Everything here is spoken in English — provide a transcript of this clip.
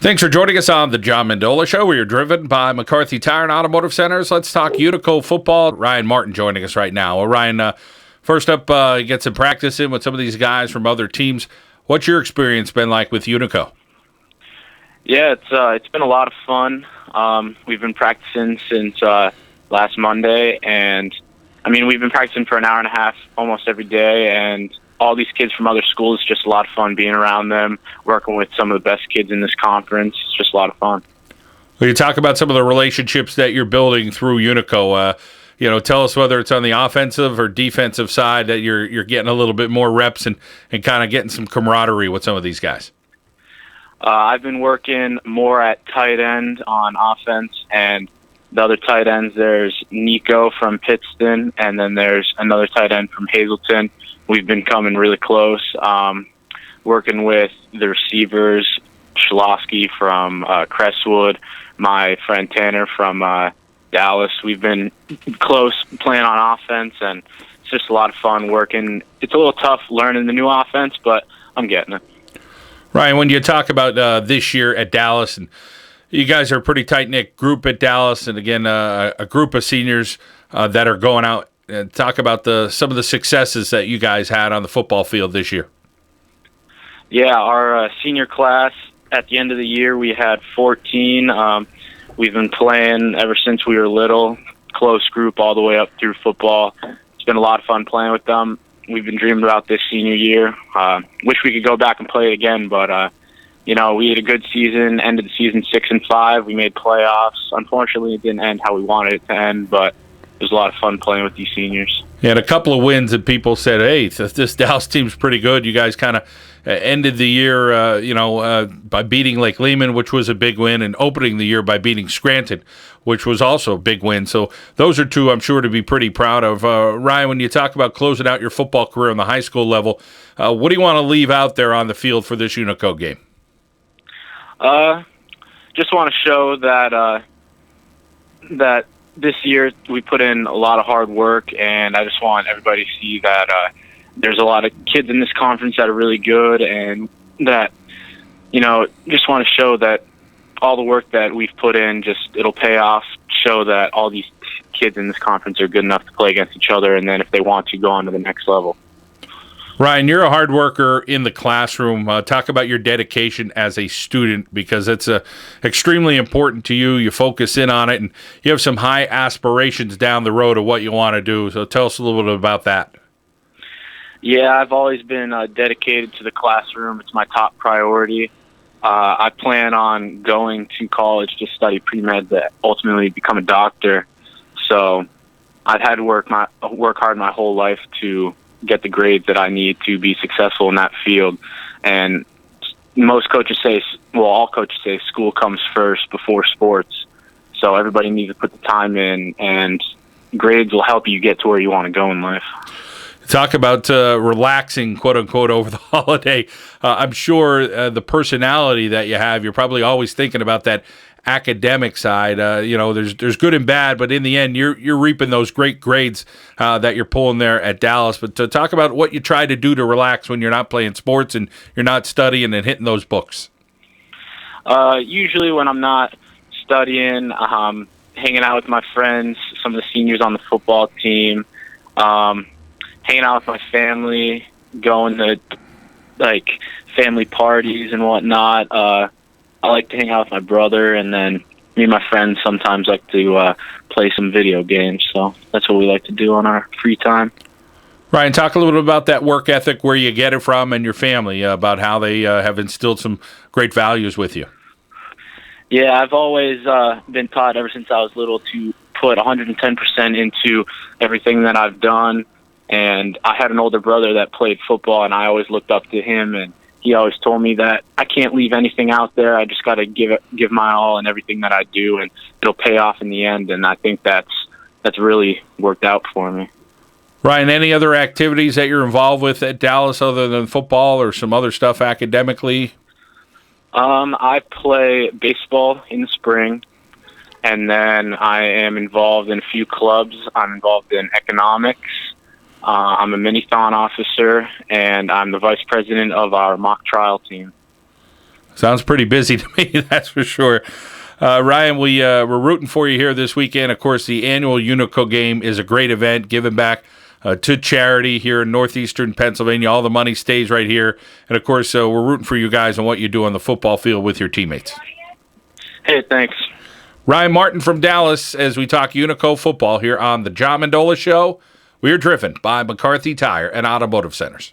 Thanks for joining us on the John Mendola Show. We are driven by McCarthy Tire and Automotive Centers. Let's talk Unico football. Ryan Martin joining us right now. Well, Ryan, first up, you get some practice in with some of these guys from other teams. What's your experience been like with Unico? Yeah, it's been a lot of fun. We've been practicing since last Monday, and we've been practicing for an hour and a half almost every day, and all these kids from other schools, it's just a lot of fun being around them, working with some of the best kids in this conference. It's just a lot of fun. Well, you talk about some of the relationships that you're building through Unico. Tell us whether it's on the offensive or defensive side that you're getting a little bit more reps and kind of getting some camaraderie with some of these guys. I've been working more at tight end on offense, and the other tight ends, there's Nico from Pittston, and then there's another tight end from Hazleton. We've been coming really close, working with the receivers, Shalosky from Crestwood, my friend Tanner from Dallas. We've been close playing on offense, and it's just a lot of fun working. It's a little tough learning the new offense, but I'm getting it. Ryan, when you talk about this year at Dallas, and you guys are a pretty tight-knit group at Dallas, and again, a group of seniors that are going out, and talk about some of the successes that you guys had on the football field this year. Yeah, our senior class, at the end of the year, we had 14. We've been playing ever since we were little, close group all the way up through football. It's been a lot of fun playing with them. We've been dreaming about this senior year. Wish we could go back and play it again, but we had a good season, ended the season 6-5. We made playoffs. Unfortunately, it didn't end how we wanted it to end, but it was a lot of fun playing with these seniors. Yeah, and a couple of wins that people said, hey, this Dallas team's pretty good. You guys kind of ended the year, by beating Lake Lehman, which was a big win, and opening the year by beating Scranton, which was also a big win. So those are two I'm sure to be pretty proud of. Ryan, when you talk about closing out your football career on the high school level, what do you want to leave out there on the field for this Unico game? Just want to show that this year we put in a lot of hard work, and I just want everybody to see that there's a lot of kids in this conference that are really good, and that, just want to show that all the work that we've put in, it'll pay off, show that all these kids in this conference are good enough to play against each other, and then if they want to, go on to the next level. Ryan, you're a hard worker in the classroom. Talk about your dedication as a student, because it's extremely important to you. You focus in on it, and you have some high aspirations down the road of what you want to do. So tell us a little bit about that. Yeah, I've always been dedicated to the classroom. It's my top priority. I plan on going to college to study pre-med to ultimately become a doctor. So I've had to work hard my whole life to get the grades that I need to be successful in that field. And most coaches say, all coaches say school comes first before sports. So everybody needs to put the time in, and grades will help you get to where you want to go in life. Talk about relaxing, quote unquote, over the holiday. I'm sure the personality that you have, you're probably always thinking about that academic side. There's good and bad, but in the end, you're reaping those great grades that you're pulling there at Dallas. But to talk about what you try to do to relax when you're not playing sports and you're not studying and hitting those books. Usually when I'm not studying, hanging out with my friends, some of the seniors on the football team, hanging out with my family, going to family parties and whatnot. I like to hang out with my brother, and then me and my friends sometimes like to play some video games. So that's what we like to do on our free time. Ryan, talk a little bit about that work ethic, where you get it from, and your family, about how they have instilled some great values with you. Yeah, I've always been taught ever since I was little to put 110% into everything that I've done. And I had an older brother that played football, and I always looked up to him, and he always told me that I can't leave anything out there. I just got to give my all in everything that I do, and it'll pay off in the end. And I think that's really worked out for me. Ryan, any other activities that you're involved with at Dallas other than football, or some other stuff academically? I play baseball in the spring, and then I am involved in a few clubs. I'm involved in economics. I'm a mini-thon officer, and I'm the vice president of our mock trial team. Sounds pretty busy to me, that's for sure. Ryan, we're rooting for you here this weekend. Of course, the annual Unico Game is a great event, giving back to charity here in northeastern Pennsylvania. All the money stays right here. And, of course, we're rooting for you guys and what you do on the football field with your teammates. Hey, thanks. Ryan Martin from Dallas as we talk Unico football here on the John Mendola Show. We are driven by McCarthy Tire and Automotive Centers.